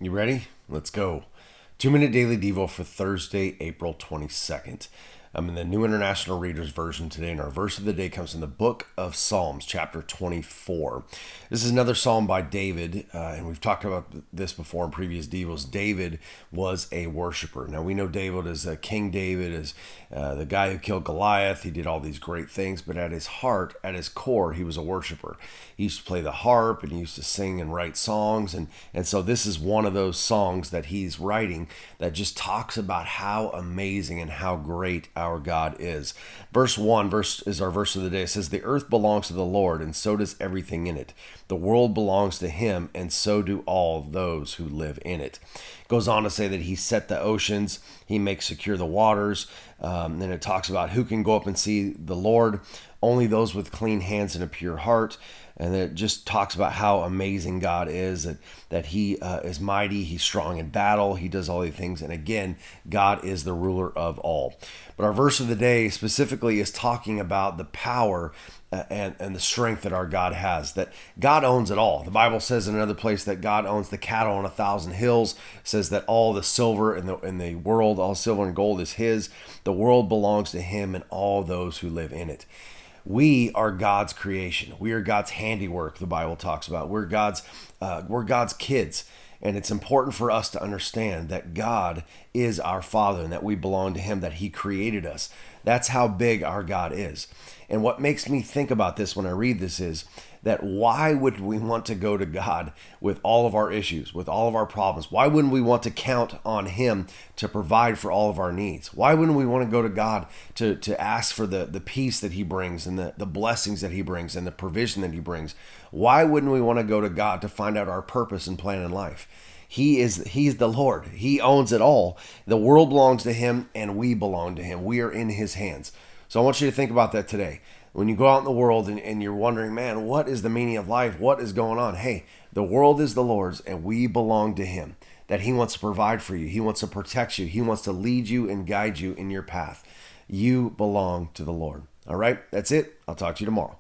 You ready? Let's go. 2 Minute Daily Devo for Thursday, April 22nd. I'm in the New International Reader's Version today, and our verse of the day comes from the book of Psalms, chapter 24. This is another psalm by David, and we've talked about this before in previous Devos. David was a worshiper. Now, we know David as King David, as the guy who killed Goliath. He did all these great things, but at his heart, at his core, he was a worshiper. He used to play the harp, and he used to sing and write songs, and so this is one of those songs that he's writing that just talks about how amazing and how great our God is. Verse 1 is our verse of the day. It says, "The earth belongs to the Lord, and so does everything in it. The world belongs to him, and so do all those who live in it." It goes on to say that he set the oceans, he makes secure the waters. Then it talks about who can go up and see the Lord, only those with clean hands and a pure heart. And it just talks about how amazing God is, and that he is mighty, he's strong in battle, he does all these things. And again, God is the ruler of all. But our verse of the day specifically is talking about the power and the strength that our God has, that God owns it all. The Bible says in another place that God owns the cattle on 1,000 hills, says that all the silver in the world, all silver and gold is his. The world belongs to him and all those who live in it. We are God's creation. We are God's handiwork. The Bible talks about we're God's kids, and it's important for us to understand that God is our Father and that we belong to Him. That He created us. That's how big our God is. And what makes me think about this when I read this is that why would we want to go to God with all of our issues, with all of our problems? Why wouldn't we want to count on him to provide for all of our needs? Why wouldn't we want to go to God to ask for the peace that he brings and the blessings that he brings and the provision that he brings? Why wouldn't we want to go to God to find out our purpose and plan in life? He's the Lord. He owns it all. The world belongs to him and we belong to him. We are in his hands. So I want you to think about that today. When you go out in the world and you're wondering, man, what is the meaning of life? What is going on? Hey, the world is the Lord's and we belong to him. That he wants to provide for you. He wants to protect you. He wants to lead you and guide you in your path. You belong to the Lord. All right, that's it. I'll talk to you tomorrow.